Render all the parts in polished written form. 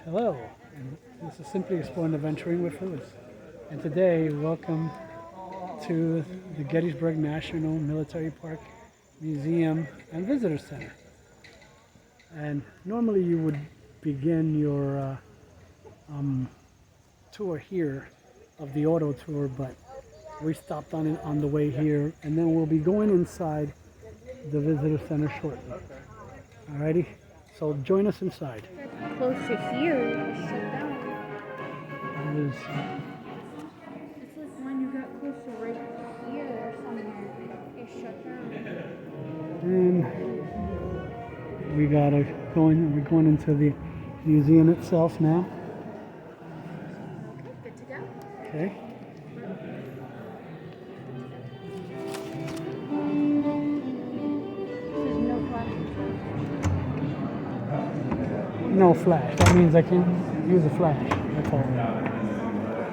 Hello, and this is Simply Exploring Adventuring with Lewis. And today, welcome to the Gettysburg National Military Park Museum and Visitor Center. And normally you would begin your tour here of the auto tour, but we stopped on it on the way here, and then we'll be going inside the visitor center shortly. Alrighty, so join us inside. Closer here, it's shut down. It is It's like when you got closer right here or somewhere, it's shut down. And we're going into the museum itself now. Okay, good to go. Okay. This is no flash. No flash. That means I can't use a flash. That's all.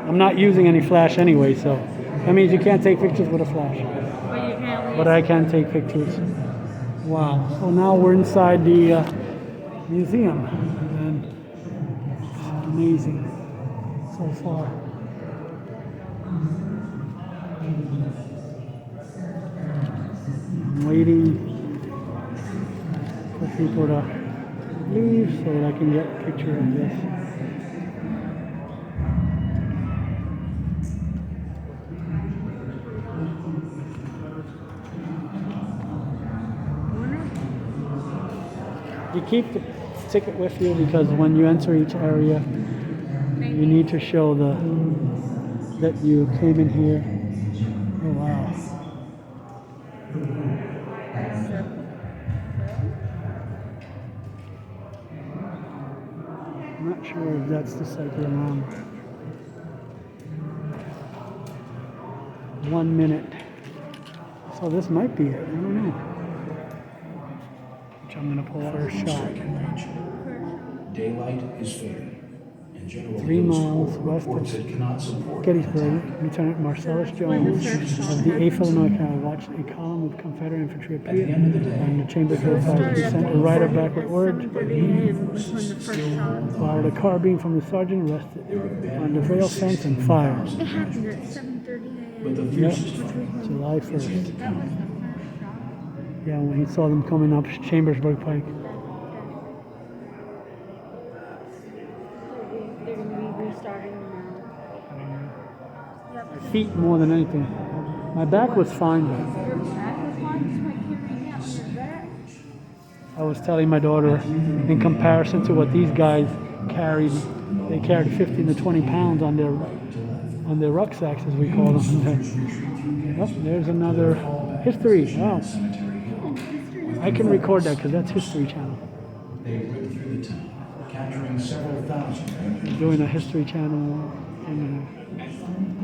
I'm not using any flash anyway, so that means you can't take pictures with a flash. But you can't But I can take pictures. Wow. So now we're inside the museum, and it's amazing so far. I'm waiting for people to leave so that I can get a picture of this. You keep the ticket with you because when you enter each area, you need to show that you came in here. Oh wow. I'm not sure if that's the cycle around. 1 minute. So this might be it. I don't know. Which I'm going to pull first shot. Daylight is fading. 3 miles west of Gettysburg, Lieutenant Marcellus Jones of the 8th Illinois Cavalry watched a column of Confederate infantry appear on the Chambersburg Pike. He sent a rider back with word, while the carbine from the sergeant rested on the rail fence and fired. It happened at 7:30 a.m. Yep, July 1st. Yeah, when he saw them coming up Chambersburg Pike. They're going to be restarting now. My feet more than anything. My back was fine, but Your back was fine, it's my carrying out your back. I was telling my daughter, in comparison to what these guys carried, they carried 15 to 20 pounds on their rucksacks, as we call them. Oh, there's another history. Wow. I can record that because that's History Channel. They ripped through the town, capturing several thousand. Doing a History Channel.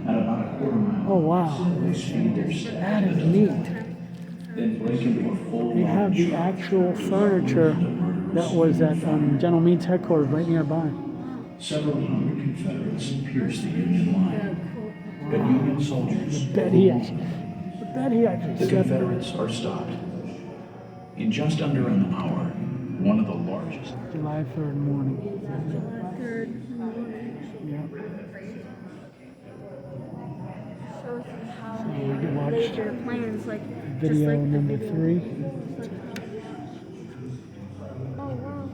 At about a quarter mile, Oh wow, that is neat. then break into a full They have the actual furniture that was at General Meade's headquarters right nearby. Several hundred Confederates pierced the Union line, but Union soldiers. The bed he actually The slept in. Confederates are stopped. In just under an hour, one of the largest. July 3rd morning. Third. Yeah. Shows you how So we they can watch laid their plans, like Video just like number the 3. Oh wow.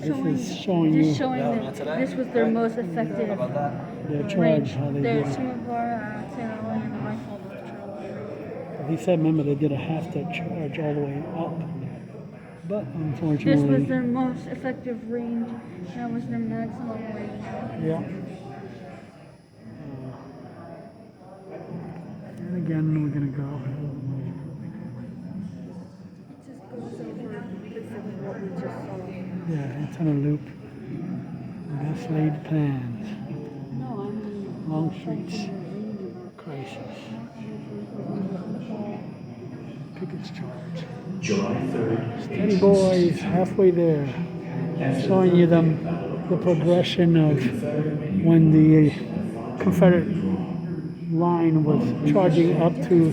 This is showing you Just showing that this was their most effective their charge, range. how they There's did some it. of our artillery and rifle patrol. He said, remember, they did a half that charge all the way up. But This unfortunately, was their most effective range. That was their maximum range. yeah. And again, we're going to go. It just goes over this is what we just saw. Yeah, it's on a loop. Best laid plans. No, I mean Long streets. Crisis. Pickett's charge. July 3rd. Steady boys, halfway there. Showing you the progression of when the Confederate line was charging up to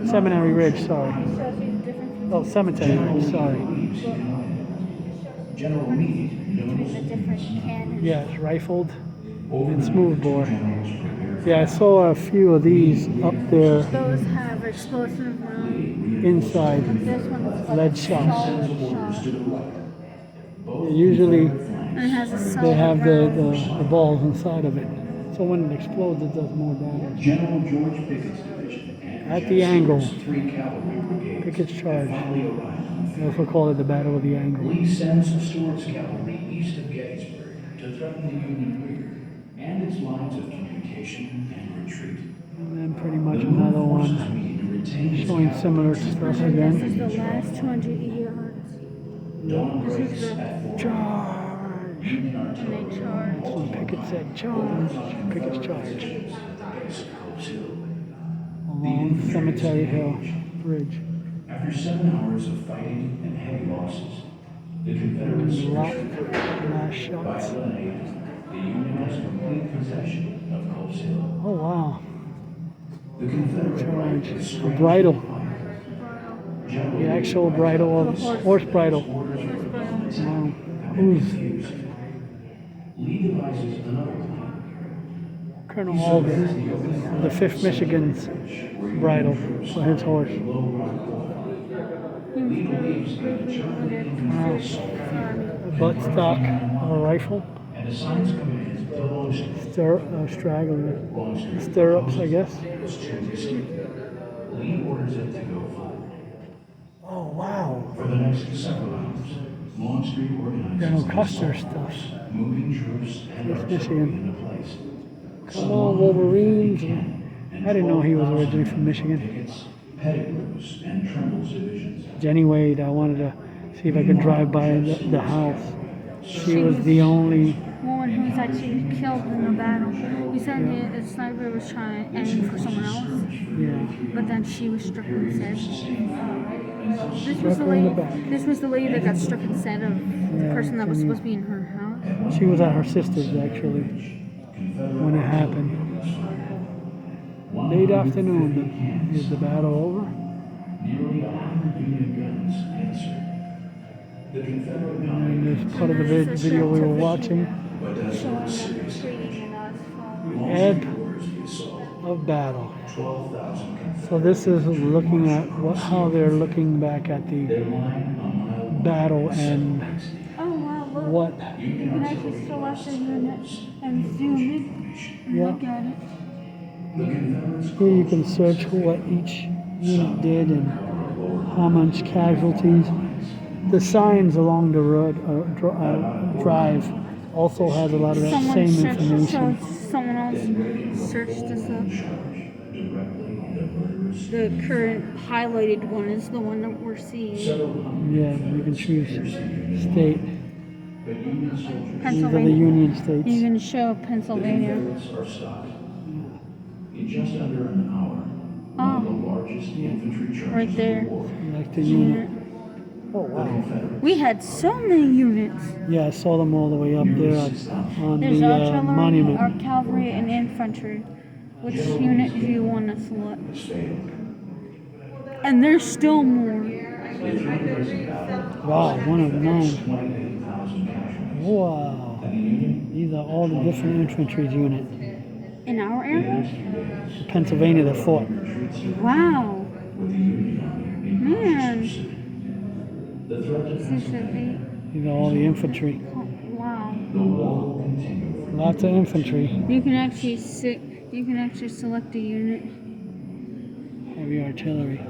Seminary Ridge, sorry. Shows you the difference Oh, Cemetery Ridge, sorry. General Meade between the noticed different cannons. Yeah, it's rifled over and the smoothbore. generals prepared Yeah, I saw a few of these up there Those have explosive rounds. inside. This one's like Lead a shots. solid orders shot. to the right. Both Usually And it has a solid they have round. the balls inside of it. So when it explodes, it does more damage. General George Pickett's division and At the angle. Gettysburg's 3 cavalry brigades Pickett's charge. finally arrived on the They field. also call it the Battle of the Angle. Lee sends Stuart's cavalry east of Gettysburg to threaten the Union rear and its lines of communication and retreat. And then pretty much another one showing similar stuff This is again. the last 200 yards. Dawn This breaks is the at 4. Charge! Union and artillery they charge. That's when Pickett said charge. Pickett's charge. at the base of Cope's Hill. Along Cemetery Hill Bridge. After 7 hours of fighting and heavy losses, the Confederates Last surrendered. By shots. 11 a.m., the Union has complete possession of Cope's Hill. Oh wow. The Confederate right Charge. to A strike bridle. General The actual bridle of horse bridle. Wow. Who's Lee devises another plan. Colonel Alden, the 5th Michigan's bridle for his horse. Lee believes that the German Butt stock of a rifle. and assigns command to Longstreet. Straggler. Longstreet Stirrups, I guess. was to escape. Lee orders it to go forward. Oh wow. For the next several hours, Longstreet organizes General an Custer assault stuff. force, moving troops and East artillery Michigan. into place. Come on, Wolverines. I didn't know he was originally from Michigan. Pickett's, Pettigrew's, and Trimble's divisions. Jenny Wade, I wanted to see if I could drive by the house. She was the only, Woman who was actually killed in the battle. You said the sniper was trying to aim for someone else, yeah. but then she was struck instead. This Struck was the her in the lady. back. This was the lady that got struck instead of the Yeah, person that was Jenny. supposed to be in her house. She was at her sister's actually when it happened. Late afternoon. Is the battle over? Nearly 100 Union guns answered. The Confederate And commander there's part of the video we were watching. Showing them retreating and us falling. Ebb orders the assault. of battle. 12,000 Confederate So this is looking at how they're looking back at the line a mile battle and Oh wow, look. what. You can actually select a unit and zoom in and Yeah. look at it. The Confederates Here you can search what each unit did and how much casualties. The signs along the road drive also has a lot of that Someone same searched, information. someone else searched this up. The current highlighted one is the one that we're seeing. Yeah, you can choose state. These are the Pennsylvania. Union You states. can show Pennsylvania. are stopped. In just under an hour, one of the largest infantry charges Right there. of the war. Like the unit. Oh wow. We had so many units. Yeah, I saw them all the way up there on There's the artillery, monument. our cavalry, and infantry. Which unit do you want to select? And there's still more. Wow, 1 of 9. 28,000 casualties. Wow. These are all the different infantry units. In our area? Pennsylvania that fought. Wow. Man. The threat to Mississippi. These are all the infantry. Wow. the war will continue. Lots of infantry. You can actually select a unit. Heavy artillery.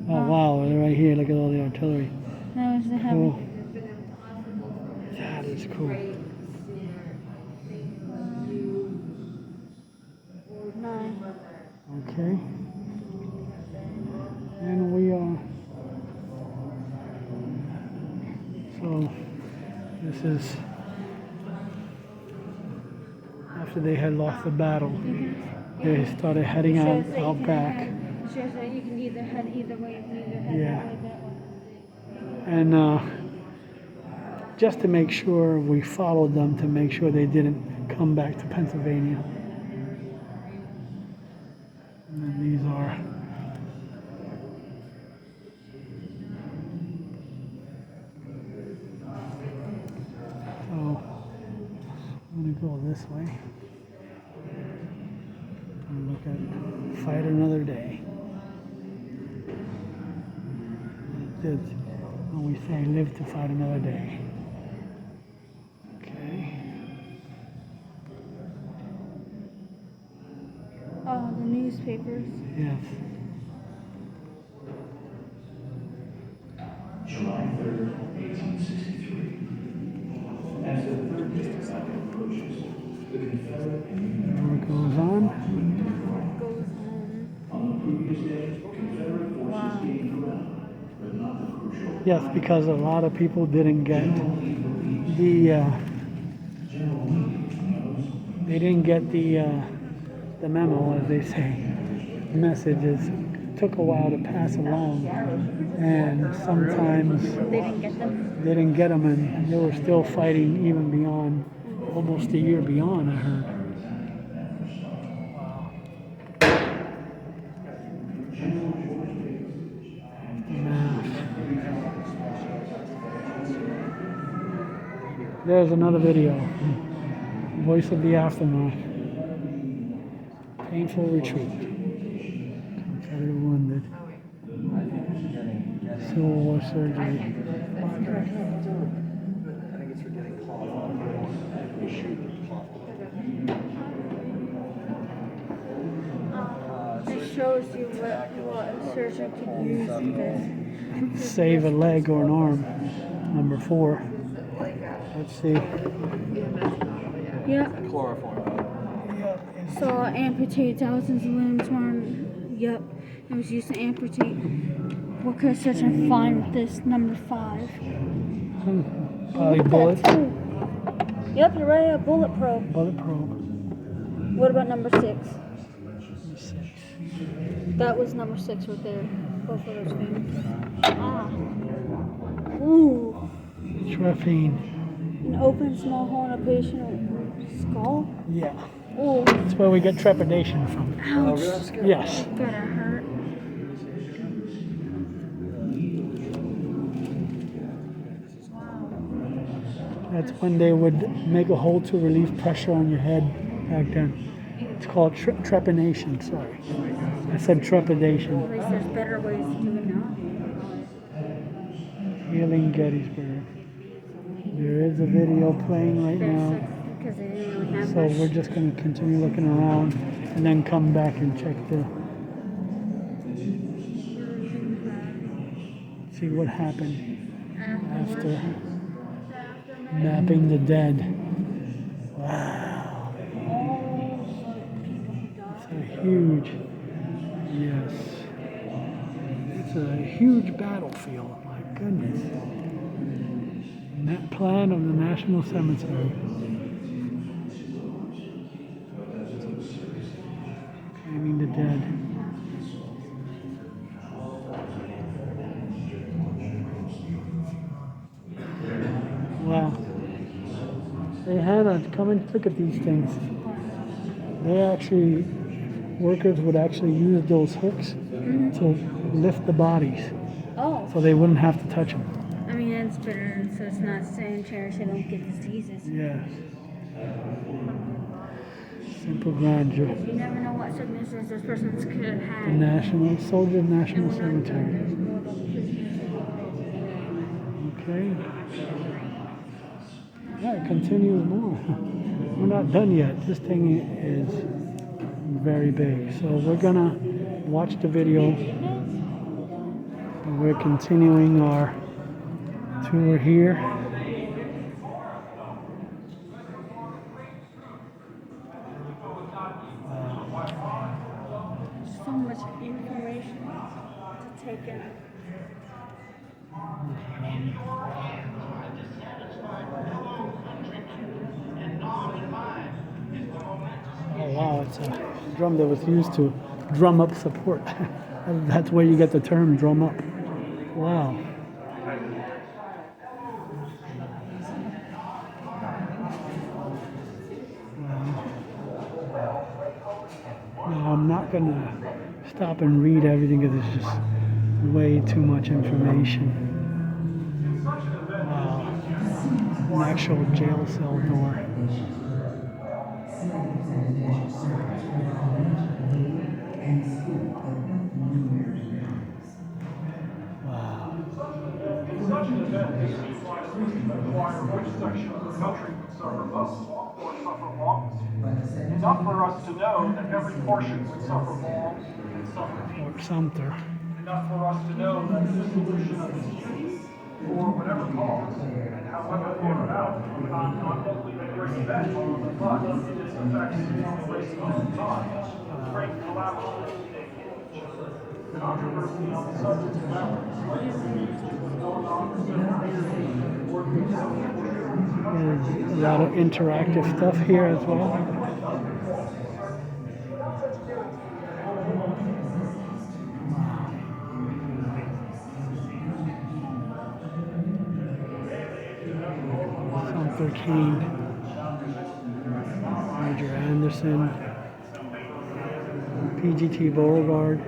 Oh wow, they're right here. Look at all the artillery. That was the heavy. Cool. That is cool. 9. Okay. And we are. So this is after they had lost the battle. They started heading out back. It shows that you can either head either way. You can either head Yeah. that way, that way. And just to make sure we followed them to make sure they didn't come back to Pennsylvania. And then these are so I'm gonna go this way and look at Fight Another Day. When we say live to fight another day. Okay. Oh, the newspapers. Yes. July 3rd, 1863. As the third district battle approaches, the Confederate and Union War goes on. Goes on the previous day, Confederate forces gained ground, but not the crucial. Yes, because a lot of people didn't get the they didn't get the memo, as they say. Messages took a while to pass along, and sometimes They didn't get them. they didn't get them, and they were still fighting even beyond, almost a year beyond, I heard. There's another video. Voice of the Aftermath. Painful retreat. Confederate wounded. Civil War surgery. I think it's for getting cloth. We shoot cloth. It shows you what a surgeon could use this. Save a leg or an arm. Number 4. Let's see. Yeah. Chloroform. So amputate thousands of limbs. Yep. It was used to amputate. What could a surgeon find with this number 5? Probably bullets. Yep, you're right. A bullet probe. Bullet probe. What about number 6? Number 6. That was number 6 right there. Both of those things. Ah. Ooh. Trephine. An open small hole in a patient skull? Yeah. Ooh. That's where we get trepidation from. Ouch. Yes. Gotta hurt. That's when they would make a hole to relieve pressure on your head back then. It's called trepanation, sorry. I said trepidation. At least there's better ways to do it now. Healing Gettysburg. There is a video playing right now. Because they didn't really have So much. we're just going to continue looking around and then come back and check see what happened after mapping the dead. Wow. It's a huge, yes. It's a huge battlefield, my goodness. That plan of the National Cemetery. Claiming the dead. Wow. They had to come and look at these things. They actually, workers would actually use those hooks to lift the bodies Oh, so they wouldn't have to touch them. I mean, that's better so it's not sanitary so they don't get diseases. Yeah. Simple grandeur. You never know what sicknesses this person's could have The had. National Soldier National Cemetery. Okay. Yeah, it continues more. We're not done yet. This thing is very big. So we're gonna watch the video. And we're continuing our tour here. So much information to take in. Oh wow, it's a drum that was used to drum up support. That's where you get the term drum up. Wow. I'm not going to stop and read everything because it's just way too much information. Wow. An actual jail cell door. Wow. Such an event is utilized to inquire which section of the country would suffer most or suffer longest. Enough for us to know that every portion would suffer long and suffer deep. Fort Sumter. Enough for us to know that the dissolution of its union, for whatever cause, and however far out, would not only be a great event, but in its effects in the race of time, great collaborative controversy on the subject of African slavery was going on for several years. There's a lot of interactive stuff here as well. Sumter Kane, Major Anderson, PGT Beauregard.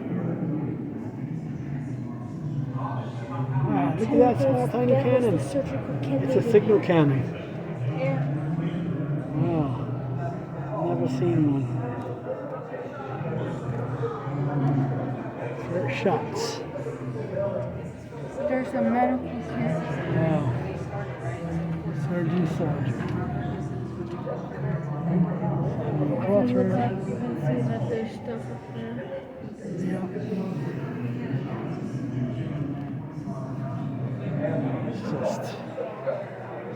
Wow, look at that small tiny cannon. It's a signal cannon. Yeah. Wow, never seen one. First shots. There's a medical kit. Wow. Surgeon Soldier. Crossroads. You can see that there's stuff up there. Yeah. It's just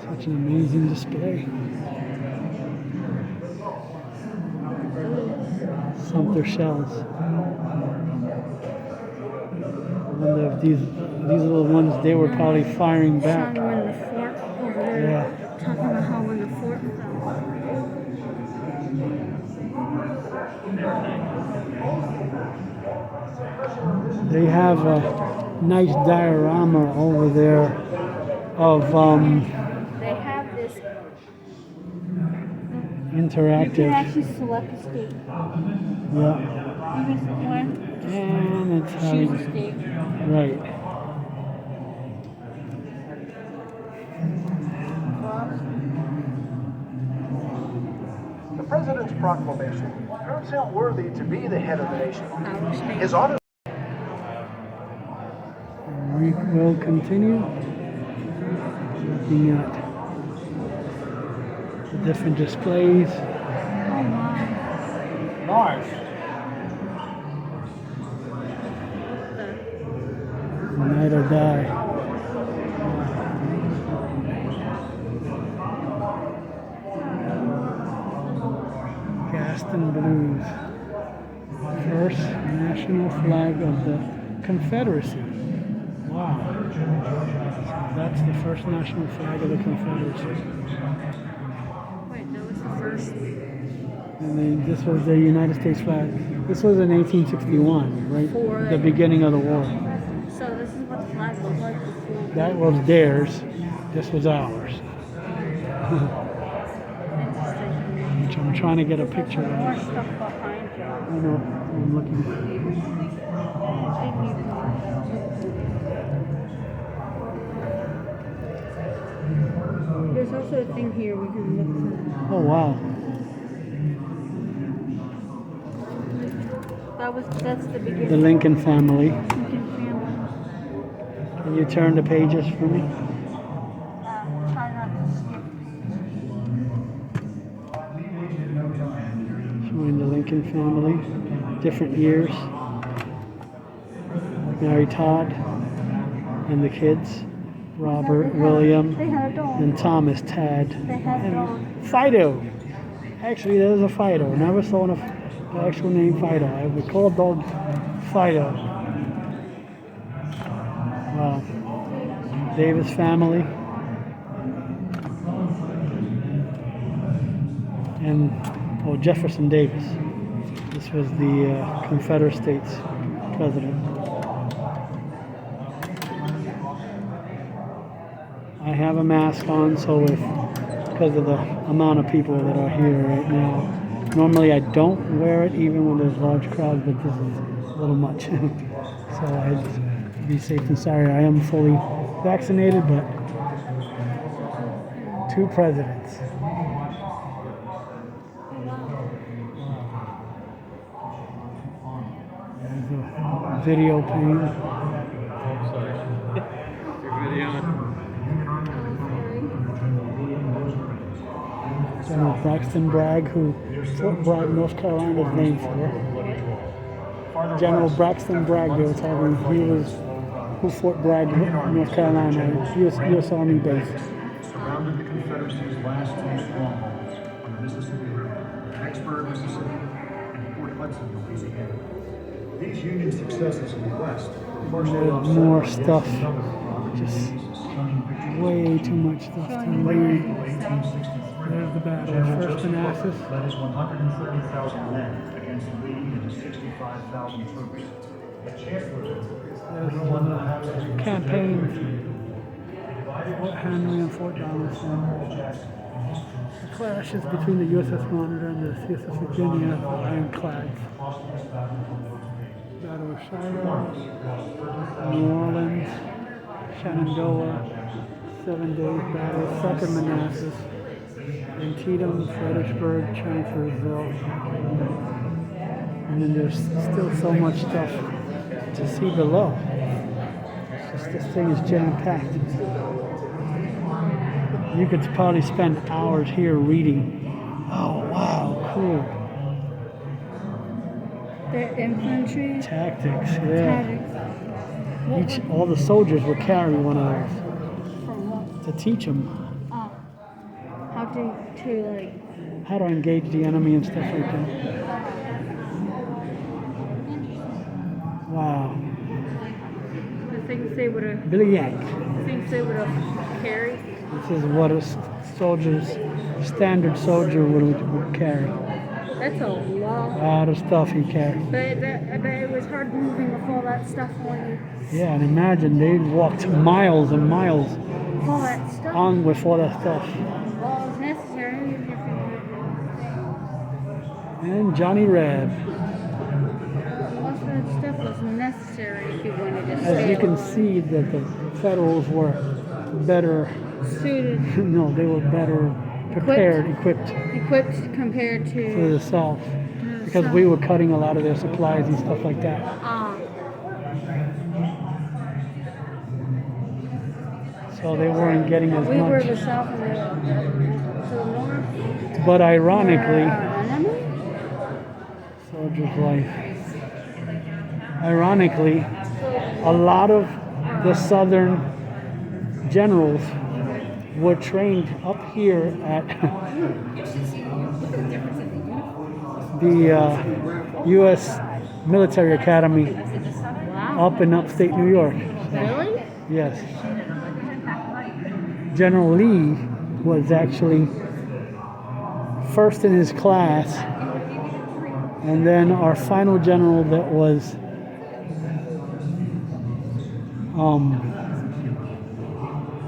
such an amazing display. Sumter shells. I wonder if these are the ones they were probably firing back. Showing when the fort over there. Yeah. Talking about how when the fort fell. They have a nice diorama over there of They have this. You interactive. can actually select a state. Yeah. Even when And it's choose a having state. right. The President's proclamation proves him worthy to be the head of the nation. Our state. His honor. We will continue looking at the different displays. Oh wow. Nice. Night or die. Gaston Blues. First national flag of the Confederacy. Wow. So that's the first national flag of the Confederacy. Wait, that was the first. And then this was the United States flag. This was in 1861, right? The beginning of the war. So this is what the flag looked like before. That was theirs. This was ours. Which I'm trying to get a picture More of. stuff behind you. I know. I'm looking. There's also a thing here we can look for. Oh wow. That's the beginning. The Lincoln family. Lincoln family. Can you turn the pages for me? Try not to skip. Showing the Lincoln family. Different years. Mary Todd and the kids. Robert, William, They had a dog. and Thomas Tad. They had a dog. Fido. Actually, there's a Fido. Never saw the actual name Fido. I would call dog Fido. Wow. Davis family. And Jefferson Davis. This was the Confederate States president. I have a mask on, so if because of the amount of people that are here right now, Normally I don't wear it even when there's large crowds, but this is a little much. So I'd be safe than sorry. I am fully vaccinated, but 2 presidents. There's a video playing. General Braxton Bragg, who Fort Bragg, North Carolina is named for. General Braxton Bragg, they were talking, he was who Fort Bragg, North Carolina, U.S. Army base. Surrounded the Confederacy's last 2 strongholds on the Mississippi River, Gettysburg, Mississippi, and Port Hudson, Louisiana. These Union successes in the West partially There's more stuff. Just way too much stuff to read. There's the battle. First Manassas. led his 130,000 men against Lee and his 65,000 troops. At Chancellorsville, There's the campaigns. Fort Henry and Fort Donelson. The clashes between the USS Monitor and the USS Virginia, the ironclads. Battle of Shiloh, New Orleans, Shenandoah, 7 Days Battle, Second Manassas, Antietam, Gettysburg, Chancellorsville. And then there's still so much stuff to see below. It's just, this thing is jam-packed. You could probably spend hours here reading. Oh, wow, cool. The infantry. Tactics, yeah. Tactics. All the soldiers would carry one of those For what? to teach them How to like. how to engage the enemy and stuff like that. Wow. The things they would have. Billy Yank. Things they would have carried. This is what a standard soldier would carry. That's a A lot. lot of stuff he carried. But I bet it was hard moving with all that stuff on you. Yeah, and imagine they walked miles and miles All that stuff. on with all that stuff. Well, it was necessary. And Johnny Reb. All that stuff was necessary if you wanted to As you sail. can see that the Federals were better, Suited, no, they were better prepared, equipped equipped compared to to. the South. Because we were cutting a lot of their supplies and stuff like that. So they weren't getting as We were the much. South and the North. But ironically, Enemy? soldier's life. Ironically, a lot of the Southern generals were trained up here at the U.S. Military Academy Wow. up in upstate New York. Really? Yes. General Lee was actually first in his class, and then our final general that was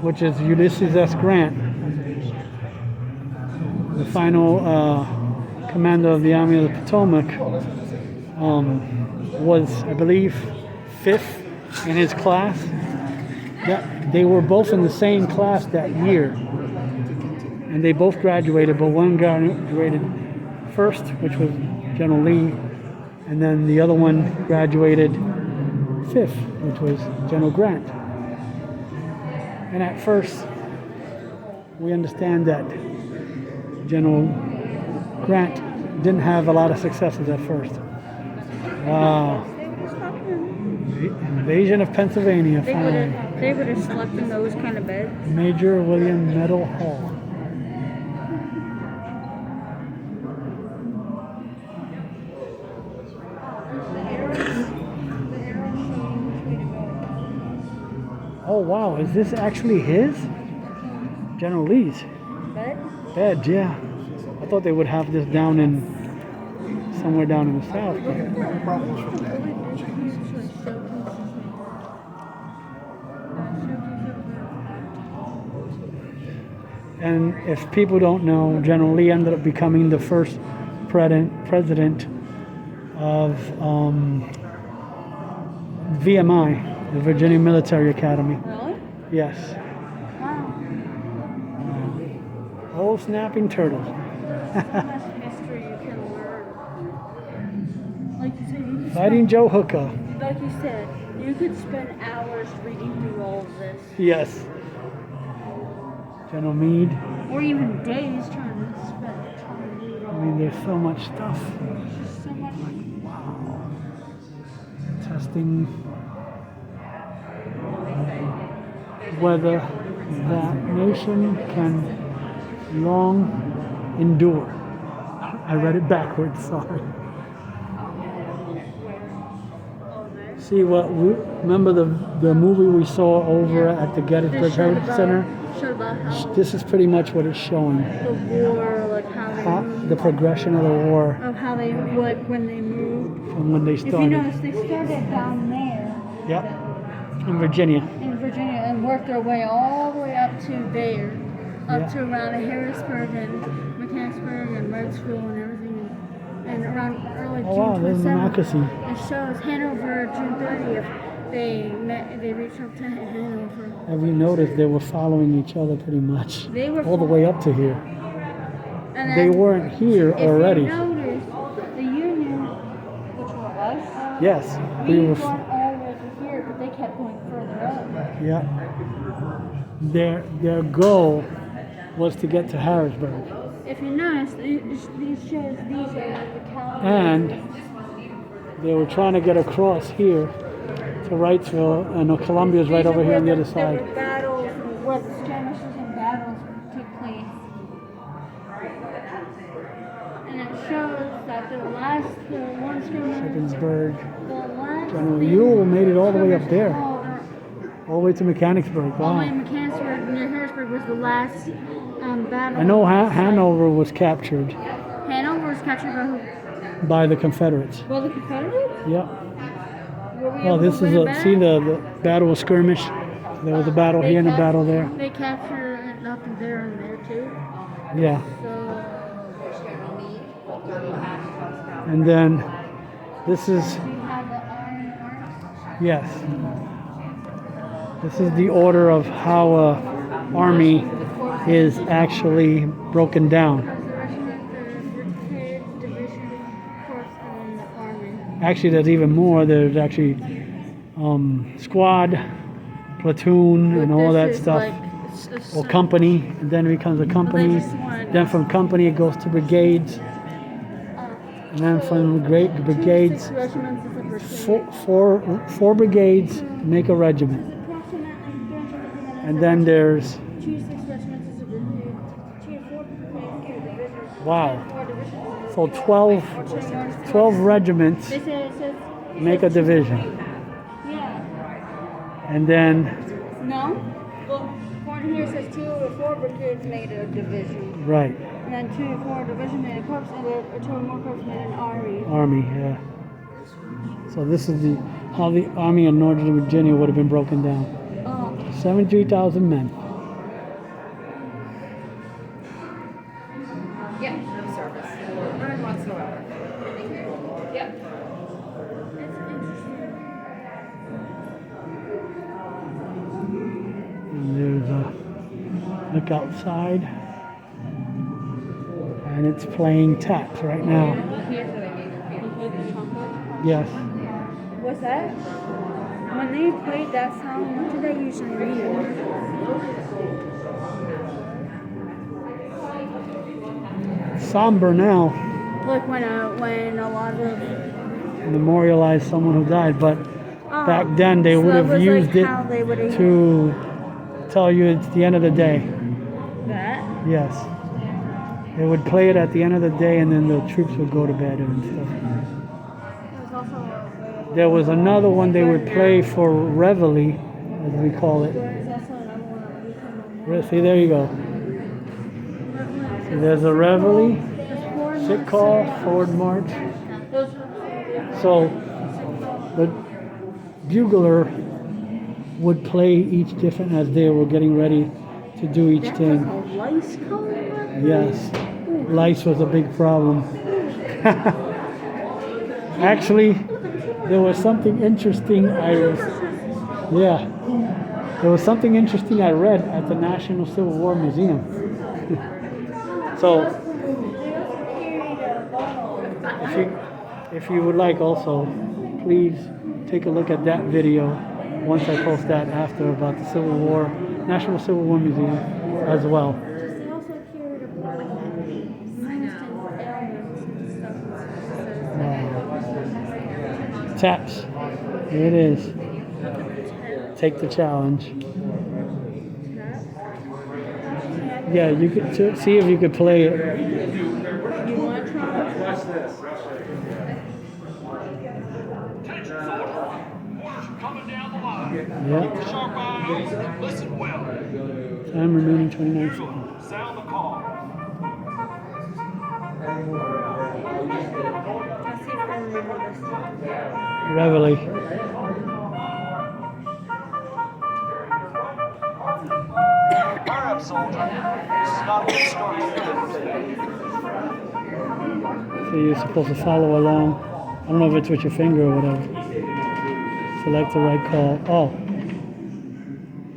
which is Ulysses S. Grant, the final commander of the Army of the Potomac, was, I believe, 5th in his class. Yeah, they were both in the same class that year, and they both graduated, but one graduated first, which was General Lee, and then the other one graduated 5th, which was General Grant. And at first, we understand that General Grant didn't have a lot of successes at first. Wow. Invasion of Pennsylvania, finally. They would have slept in those kind of beds. Major William Medal Hall. Oh wow, is this actually his? General Lee's Bed? bed, yeah. I thought they would have this down in somewhere down in the south. But and if people don't know, General Lee ended up becoming the first president of VMI, the Virginia Military Academy. Really? Yes. Wow. Old snapping turtle. So much history you can learn. Like you said, you could Fighting Joe Hooker. like you said, you could spend hours reading through all of this. Yes. General Meade. Or even days trying to read all I mean, there's so much stuff. There's just so much. Testing whether that nation can long endure. I read it backwards, sorry. See what we remember the movie we saw over at the Gettysburg Heritage Center? Showed about how This is pretty much what it's showing. the war, like how they The progression of the war of how they like when they moved. from when they If you started. notice, they started down there Yep. In Virginia. in Virginia and worked their way all the way up to there, up Yeah. to around Harrisburg and Mechanicsburg and Wrightsville and everything, and around early Oh wow, June there's the 27th. Macassee. It shows Hanover, June 30th. They reached up to Hanover. Have you noticed they were following each other pretty much They were all the way up to here? And They then, weren't here if already. you notice, the Union, which were us, Yes, we we were. went all the way to here, but they kept going further up. Yeah. Their goal was to get to Harrisburg, If you notice, these shows these are the cavalry. and they were trying to get across here to Wrightsville, and Columbia's right These are over here where on the other There side. were battles, where the skirmishes and battles took place. And it shows that the one skirmish, Gettysburg. the last General thing- Ewell made it all the way up skirmish there, called, all the way to Mechanicsburg. all the way Wow. in Mechanicsburg near Harrisburg was the last battle. I know Hanover was captured Hanover was captured by who? by the Confederates. Well, the Confederates? Yep. Were we Well, able this to is win a back? see the battle of skirmish. There was a battle here and a battle there. They captured it up there and there too. Yeah. So And then this is we have the Iron Arms. yes. This is the order of how a army is actually broken down. Resurrection of the Brigade, Division, Corps, and the Army. Actually, there's even more. There's actually squad, platoon, and all that This is stuff. like Or company, and then it becomes a company. just wanted- Then from company it goes to brigades, and then from great brigades, 6 regiments is a brigade. four brigades make a regiment, Approximately 300 and then there's 2 6 regiments is a brigade. 2 4 brigades is a division. wow, 4 divisions. so 12 regiments They say it says make a division, yeah. and then No? Well, according here it says 2 or 4 brigades made a division. right, And then 2 or 4 division made a corps, and then 2 or more corps made an army. army, yeah. So this is how the army of Northern Virginia would have been broken down. 73,000 men. Yeah, no service. None whatsoever. Yep. It's interesting. And there's a look outside, and it's playing taps right now. Yes, What's that? When they played that song, what did they usually read? somber now. Like when a lot of Memorialize someone who died, but back then they so would that have was used like it how they would have to tell you it's the end of the day. that. Yes, they would play it at the end of the day, and then the troops would go to bed and stuff. It was also There was another one they would play for reveille, as we call it. there was also another one that we can See, there you go. See, there's a reveille, sick call, forward march. So the bugler would play each different as they were getting ready to do each thing. lice color. Yes, lice was a big problem Actually, there was something interesting there was something interesting I read at the National Civil War Museum. So, if you would like also, please take a look at that video once I post that after about the Civil War, National Civil War Museum as well. They also carried a book of medicine for ailments and stuff. Taps. Here it is. Take the challenge. Yeah, you could see if you could play it. You want to try? Watch this. Attention, soldier. Orders are coming down the line. Yeah. Keep a sharp eye open and listen well. Time remaining 29 seconds. Bugler, sound the call. Let's see if I remember this. Reveille. Fire up, soldier. This is not a good start. So you're supposed to follow along. I don't know if it's with your finger or whatever. Select the right call. Oh.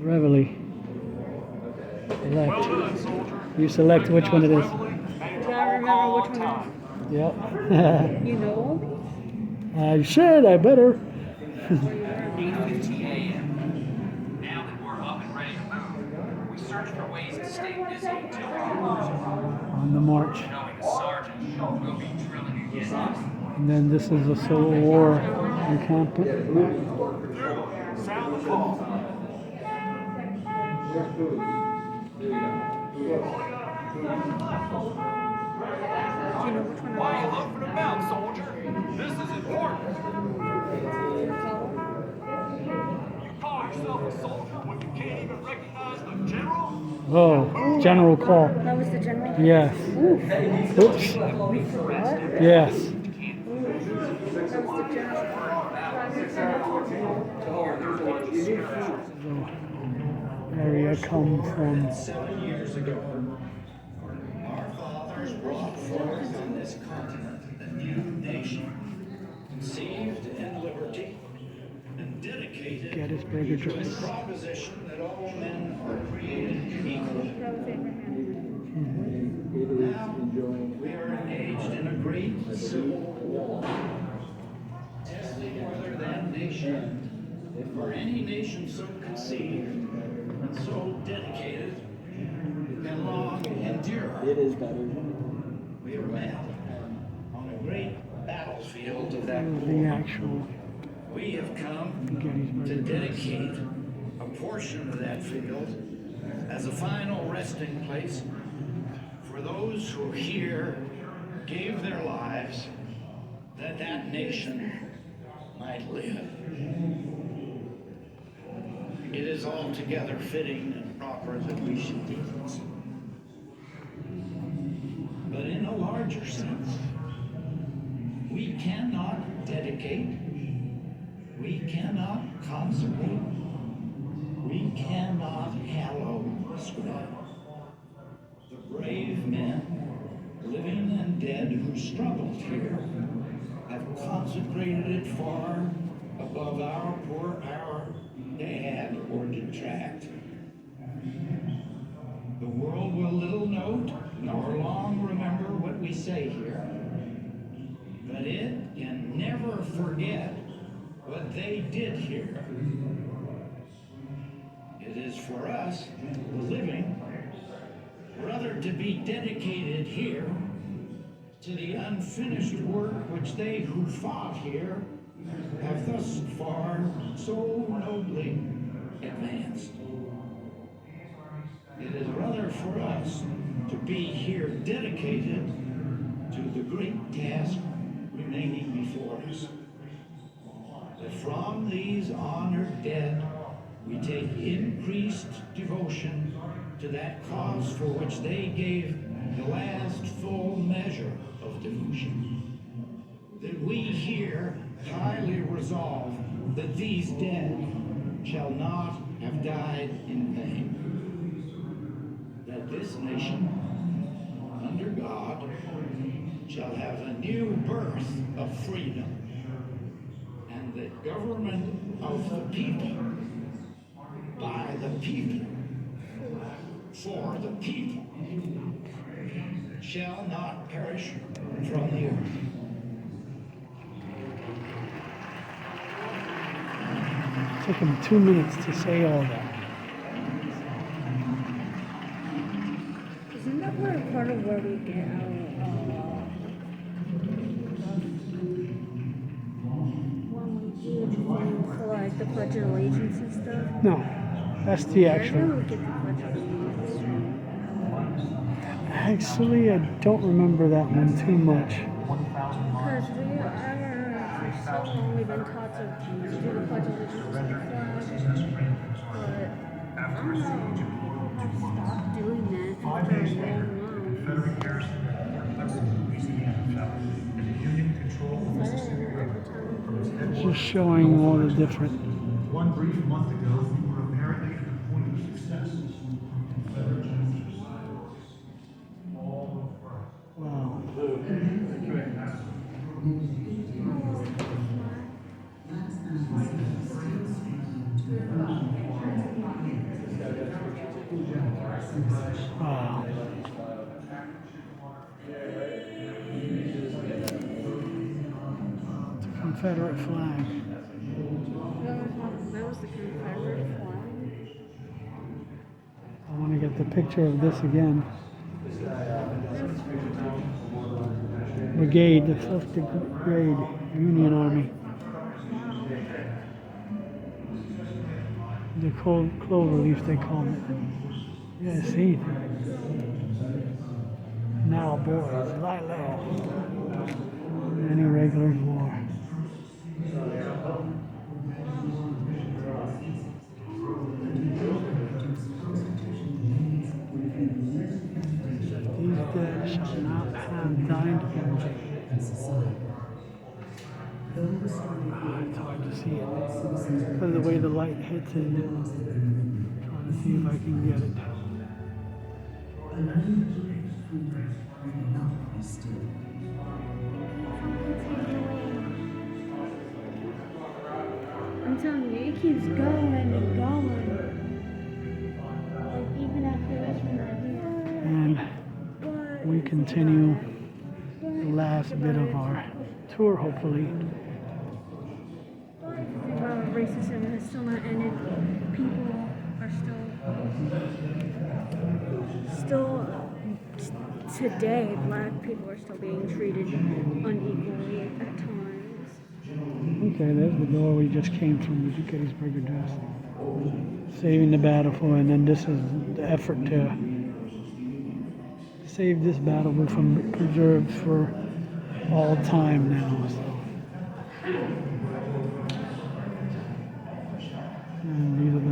Reveille. Select. Well done, soldier. You select which one it is. You gotta remember which one Yep. it is. You know all these? I should. I better. 8:50 a.m. Now that we're up and ready to move, we search for ways to stay busy until we lose On the march. knowing the sergeant will be drilling again. And then this is a Civil War encampment. Sound the call. Why are you loafing about, soldier? This is important. You call yourself a soldier when you can't even recognize the general? Oh, general call. That was the general. Yes. Oops. Yes. That was the general. Area come from. 7 years ago, our fathers brought forth on this continent a new nation, conceived in liberty and dedicated Gettysburg to the Address. proposition that all men are created equal. That was Abraham. Now, we are engaged in a great civil war, testing whether that nation, or any nation so conceived and so dedicated, can long endure. It is better. We are met on a great battlefield of that The war. actual We have come Gettysburg to Address. dedicate a portion of that field as a final resting place for those who here gave their lives that that nation might live. It is altogether fitting and proper that we should do this. But in a larger sense, we cannot dedicate, we cannot consecrate, we cannot hallow this ground. The brave men, living and dead, who struggled here, have consecrated it far above our poor hour to add or detract. The world will little note nor long remember what we say here, but it can never forget what they did here. It is for us, the living, rather to be dedicated here to the unfinished work which they who fought here have thus far so nobly advanced. It is rather for us to be here dedicated to the great task remaining before us. That from these honored dead we take increased devotion to that cause for which they gave the last full measure of devotion. That we here highly resolve that these dead shall not have died in vain. That this nation, under God, shall have a new birth of freedom, and the government of the people, by the people, for the people, shall not perish from the earth. It took him 2 minutes to say all that. Isn't that where part of where we get our when we do the thing for like the Pledge of Allegiance and stuff? No, that's the That's where actual. we get the Pledge of Allegiance. Actually, I don't remember that one too much. Because we for so long we've been taught to do the Pledge of Allegiance to the flag, but I don't know, people have stopped doing that after a long Confederate garrison at Fort Hudson, Louisiana, fell, and the Union controlled the Mississippi River from its It's headwaters. just showing all the different. One brief month ago, we were apparently at the point of success. Confederate generals. Wow. Wow. It's a Confederate flag. That was the Confederate flag. I want to get the picture of this again. Brigade, the 1st Brigade, Union Army. The clover leaf, they call it. Yeah, see? Now, boys, lie low. Any regular war. These dead shall not have dined in vain. It's hard to see it because of the way the light hits it. Trying to see if I can get it. I'm telling you, it keeps going and going. Like even after this one right here. And we continue the last bit of our tour, hopefully. Racism has still not ended. People are still today, black people are still being treated unequally at times. Okay, there's the door we just came from, the Gettysburg Address. Saving the battlefield, and then this is the effort to save this battlefield from preserved for all time now. So. And these are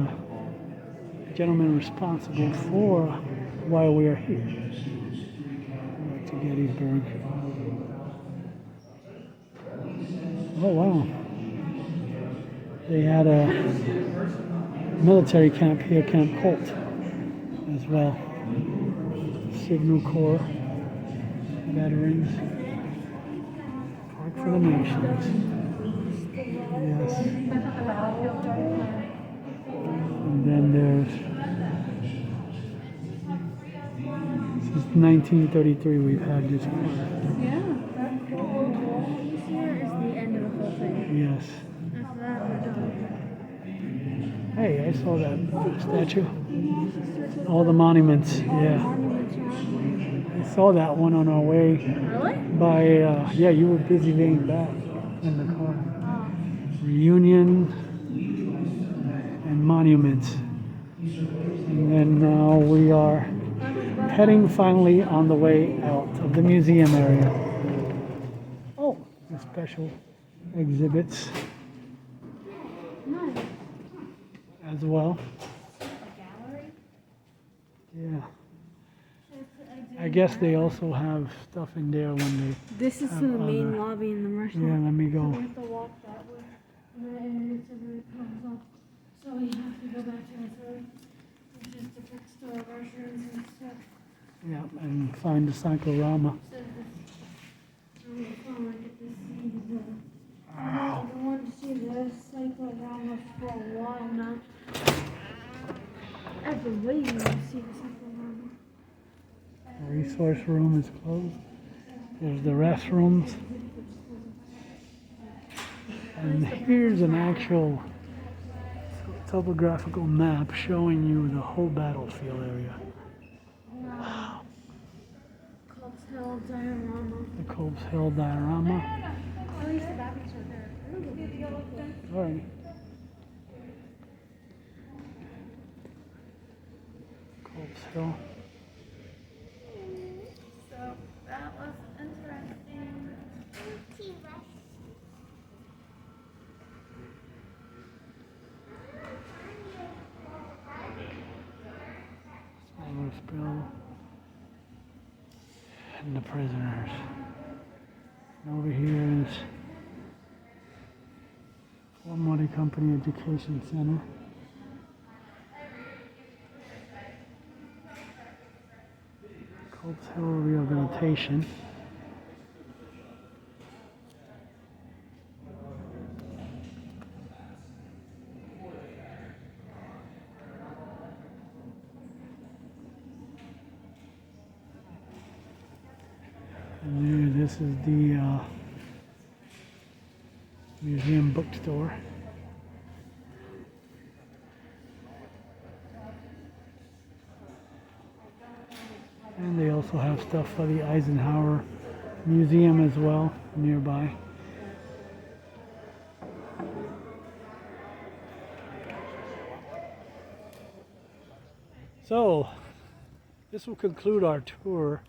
the gentlemen responsible for why we are here. Back to Gettysburg. Oh wow. They had a military camp here, Camp Colt, as well. Signal Corps, veterans, Park for the Nations. Yes. And then there's, since 1933 we've had this park. Yeah, that gold wall here is the end of the whole thing. Yes. After that, we're done. Hey, I saw that statue. All the monuments, yeah. Monuments are I saw that one on our way really? by, yeah, you were busy laying back in the car. Reunion and monuments. And then now we are heading finally on the way out of the museum area. Oh, the special exhibits Nice. as well. A gallery? Yeah. I guess they also have stuff in there when they. This is have the main other- lobby in the Yeah, restaurant. let me So go. we have to walk that way. And then it's a very comes up. So we have to go back to the third. Which is the bookstore, restrooms and stuff. Yeah, and find the cyclorama. So this I've been wanting to see this cyclorama for a while now. I've been waiting to see the cyclorama. The resource room is closed. There's the restrooms. And here's an actual topographical map showing you the whole battlefield area. Wow. Cobb's Hill diorama. The Cobb's Hill diorama. At least the Babbies are there. Alright. Cobb's Hill. So that was interesting. Smaller spill. And the prisoners. And over here is Fort Moody Company Education Center. Cobb's Hill Rehabilitation. And there, this is the museum bookstore. And they also have stuff for the Eisenhower Museum as well nearby. So, this will conclude our tour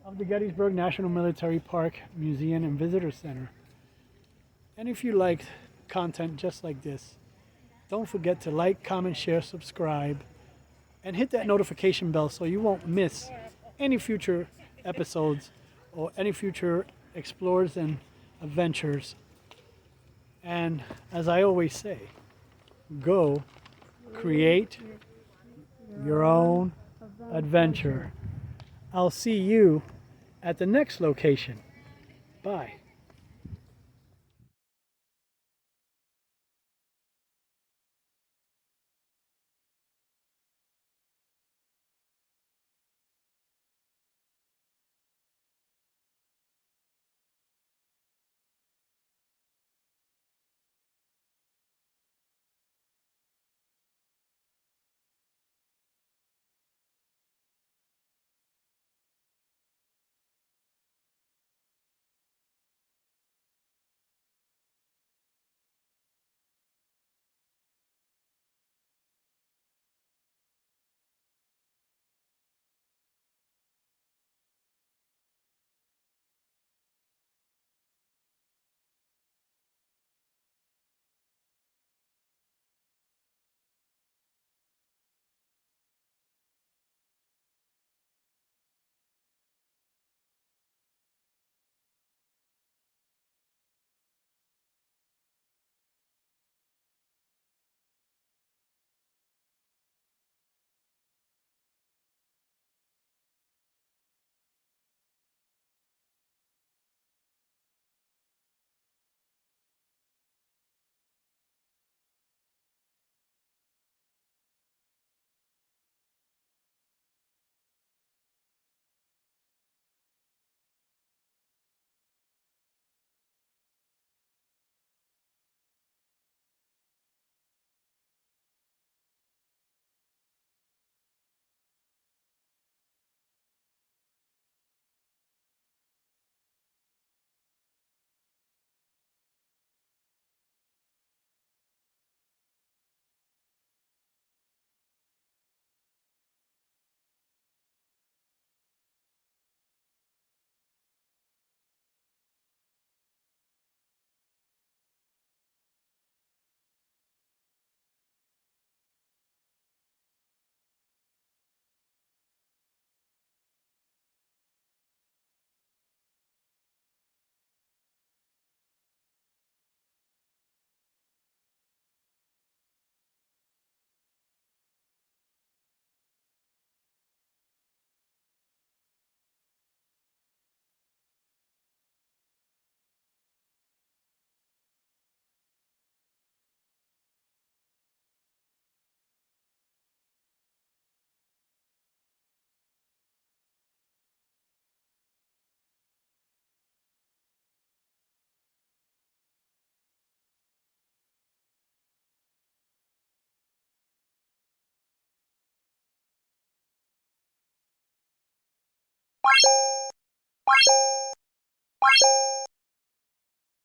of the Gettysburg National Military Park Museum and Visitor Center. And if you liked content just like this, don't forget to like, comment, share, subscribe, and hit that notification bell so you won't miss any future episodes or any future explores and adventures. And as I always say, go create your own adventure. I'll see you at the next location. Bye.